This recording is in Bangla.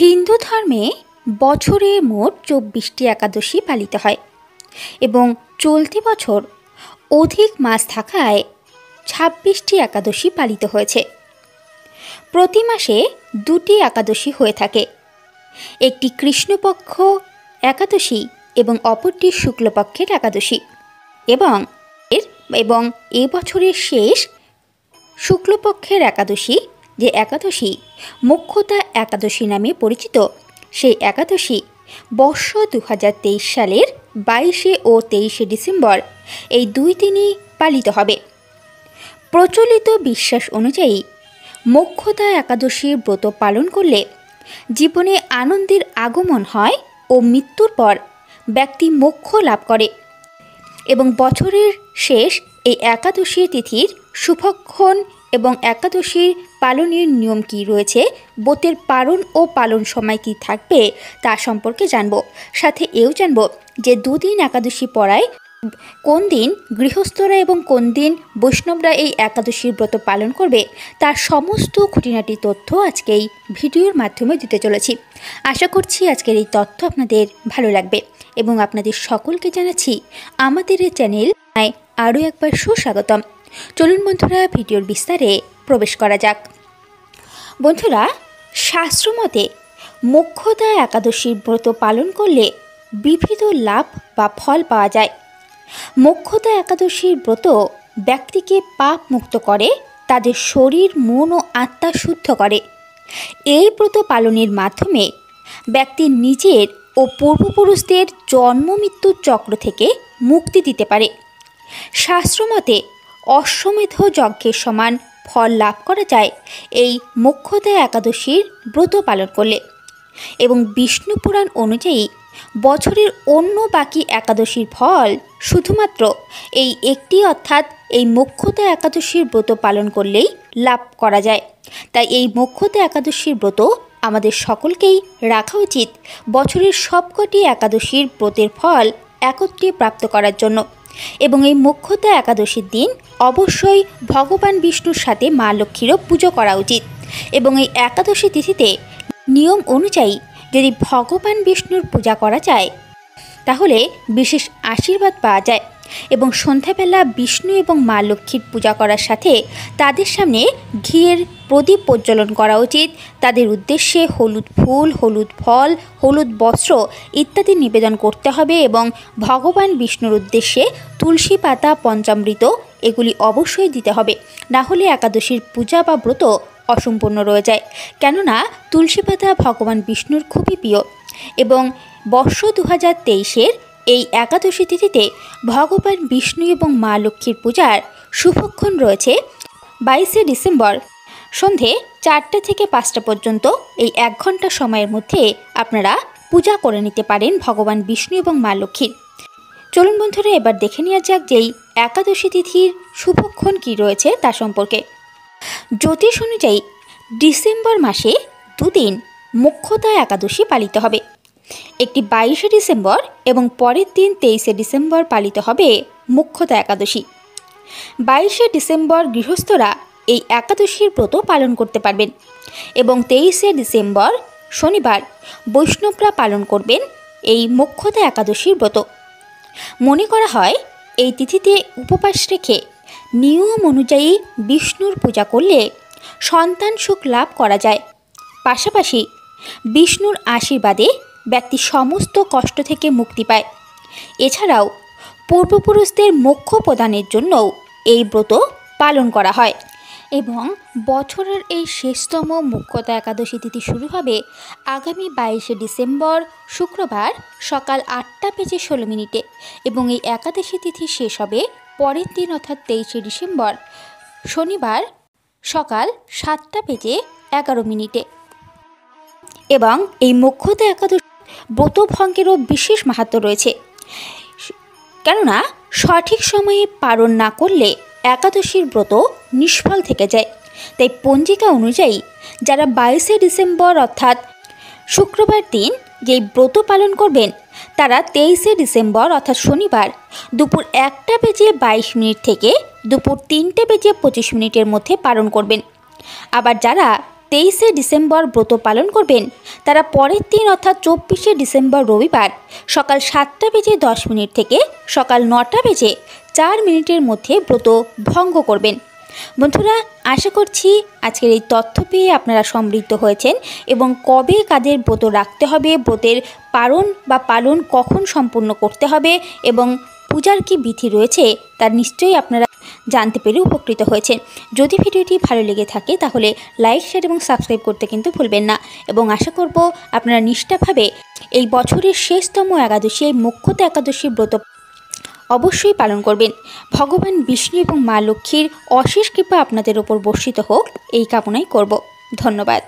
হিন্দু ধর্মে বছরে মোট ২৪টি একাদশী পালিত হয় এবং চলতি বছর অধিক মাস থাকায় ২৬টি একাদশী পালিত হয়েছে। প্রতি মাসে ২টি একাদশী হয়ে থাকে, একটি কৃষ্ণপক্ষ একাদশী এবং অপরটি শুক্লপক্ষের একাদশী। এবং এ বছরের শেষ শুক্লপক্ষের একাদশী, যে একাদশী মোক্ষদা একাদশী নামে পরিচিত, সেই একাদশী বর্ষ ২০২৩ সালের ২২ ও ২৩ ডিসেম্বর এই দুই দিনই পালিত হবে। প্রচলিত বিশ্বাস অনুযায়ী মোক্ষদা একাদশীর ব্রত পালন করলে জীবনে আনন্দের আগমন হয় ও মৃত্যুর পর ব্যক্তি মোক্ষ লাভ করে। এবং বছরের শেষ এই একাদশী তিথির শুভক্ষণ এবং একাদশীর পালনের নিয়ম কী রয়েছে, ব্রতের পালন ও পালন সময় কী থাকবে তা সম্পর্কে জানব। সাথে এও জানব যে দুদিন একাদশী পড়ায় কোন দিন গৃহস্থরা এবং কোন দিন বৈষ্ণবরা এই একাদশীর ব্রত পালন করবে, তার সমস্ত খুঁটিনাটি তথ্য আজকে এই ভিডিওর মাধ্যমে দিতে চলেছি। আশা করছি আজকের এই তথ্য আপনাদের ভালো লাগবে এবং আপনাদের সকলকে জানাচ্ছি আমাদের এই চ্যানেল আরও একবার সুস্বাগতম। চলুন বন্ধুরা, ভিডিওর বিস্তারে প্রবেশ করা যাক। বন্ধুরা, শাস্ত্রমতে মোক্ষদা একাদশীর ব্রত পালন করলে বিবিধ লাভ বা ফল পাওয়া যায়। মোক্ষদা একাদশীর ব্রত ব্যক্তিকে পাপ মুক্ত করে, তাদের শরীর, মন ও আত্মা শুদ্ধ করে। এই ব্রত পালনের মাধ্যমে ব্যক্তি নিজের ও পূর্বপুরুষদের জন্ম মৃত্যুর চক্র থেকে মুক্তি দিতে পারে। শাস্ত্রমতে অশ্বমেধ যজ্ঞের সমান ফল লাভ করা যায় এই মোক্ষদা একাদশীর ব্রত পালন করলে। এবং বিষ্ণু পুরাণ অনুযায়ী বছরের অন্য বাকি একাদশীর ফল শুধুমাত্র এই একটি, অর্থাৎ এই মোক্ষদা একাদশীর ব্রত পালন করলেই লাভ করা যায়। তাই এই মোক্ষদা একাদশীর ব্রত আমাদের সকলকেই রাখা উচিত বছরের সবকটি একাদশীর ব্রতের ফল একত্রে প্রাপ্ত করার জন্য। এবং এই মোক্ষদা একাদশীর দিন অবশ্যই ভগবান বিষ্ণুর সাথে মা লক্ষ্মীরও পুজো করা উচিত। এবং এই একাদশী তিথিতে নিয়ম অনুযায়ী যদি ভগবান বিষ্ণুর পূজা করা যায় তাহলে বিশেষ আশীর্বাদ পাওয়া যায়। এবং সন্ধ্যাবেলা বিষ্ণু এবং মা লক্ষ্মীর পূজা করার সাথে তাদের সামনে ঘিয়ের প্রদীপ প্রজ্বলন করা উচিত। তাদের উদ্দেশ্যে হলুদ ফুল, হলুদ ফল, হলুদ বস্ত্র ইত্যাদি নিবেদন করতে হবে। এবং ভগবান বিষ্ণুর উদ্দেশ্যে তুলসী পাতা, পঞ্চামৃত এগুলি অবশ্যই দিতে হবে, না হলে একাদশীর পূজা বা ব্রত অসম্পূর্ণ রয়ে যায়। কেননা তুলসী পাতা ভগবান বিষ্ণুর খুবই প্রিয়। এবং বর্ষ ২০২৩-এর এই একাদশী তিথিতে ভগবান বিষ্ণু এবং মা লক্ষ্মীর পূজার শুভক্ষণ রয়েছে ২২ ডিসেম্বর সন্ধে ৪টা থেকে ৫টা পর্যন্ত। এই ১ ঘন্টা সময়ের মধ্যে আপনারা পূজা করে নিতে পারেন ভগবান বিষ্ণু এবং মা লক্ষ্মীর। চলুন বন্ধুরা, এবার দেখে নেওয়া যাক যে এই একাদশী তিথির শুভক্ষণ কী রয়েছে তা সম্পর্কে। জ্যোতিষ অনুযায়ী ডিসেম্বর মাসে দুদিন মোক্ষদা একাদশী পালিত হবে। একটি ২২ ডিসেম্বর এবং পরের দিন ২৩ ডিসেম্বর পালিত হবে মোক্ষদা একাদশী। ২২ ডিসেম্বর গৃহস্থরা এই একাদশীর ব্রত পালন করতে পারবেন এবং ২৩ ডিসেম্বর শনিবার বৈষ্ণবরা পালন করবেন এই মোক্ষদা একাদশীর ব্রত। মনে করা হয় এই তিথিতে উপবাস রেখে নিয়ম অনুযায়ী বিষ্ণুর পূজা করলে সন্তান সুখ লাভ করা যায়। পাশাপাশি বিষ্ণুর আশীর্বাদে ব্যক্তি সমস্ত কষ্ট থেকে মুক্তি পায়। এছাড়াও পূর্বপুরুষদের মোক্ষ প্রদানের জন্যও এই ব্রত পালন করা হয়। এবং বছরের এই শেষতম মোক্ষদা একাদশী তিথি শুরু হবে আগামী ২২ ডিসেম্বর শুক্রবার সকাল ৮টা বেজে ১৬ মিনিটে এবং এই একাদশী তিথি শেষ হবে পরের দিন, অর্থাৎ ২৩ ডিসেম্বর শনিবার সকাল ৭টা বেজে ১১ মিনিটে। এবং এই মোক্ষদা একাদশী ব্রত ভঙ্গেরও বিশেষ মাহাত্ম্য রয়েছে, কেননা সঠিক সময়ে পালন না করলে একাদশীর ব্রত নিষ্ফল থেকে যায়। তাই পঞ্জিকা অনুযায়ী যারা ২২ ডিসেম্বর অর্থাৎ শুক্রবার দিন যেই ব্রত পালন করবেন তারা ২৩ ডিসেম্বর অর্থাৎ শনিবার দুপুর ১টা বেজে ২২ মিনিট থেকে দুপুর ৩টে বেজে ২৫ মিনিটের মধ্যে পালন করবেন। আবার যারা 23শে ডিসেম্বর ব্রত পালন করবেন তারা পরের দিন অর্থাৎ 24শে ডিসেম্বর রবিবার সকাল 7:10 থেকে সকাল 9:04 মধ্যে ব্রত ভঙ্গ করবেন। বন্ধুরা, আশা করছি আজকের এই তথ্য পেয়ে আপনারা সমৃদ্ধ হয়েছেন এবং কবে কাদের ব্রত রাখতে হবে, ব্রতের পালন কখন সম্পূর্ণ করতে হবে এবং পূজার কি বিধি রয়েছে তা নিশ্চয়ই আপনারা জানতে পেরে উপকৃত হয়েছেন। যদি ভিডিওটি ভালো লেগে থাকে তাহলে লাইক, শেয়ার এবং সাবস্ক্রাইব করতে কিন্তু ভুলবেন না এবং আশা করব আপনারা নিষ্ঠাভাবে এই বছরের শেষতম একাদশী, এই মুখ্যতা একাদশী ব্রত অবশ্যই পালন করবেন। ভগবান বিষ্ণু এবং মা লক্ষ্মীর অশেষ কৃপা আপনাদের ওপর বর্ষিত হোক এই কামনাই করব। ধন্যবাদ।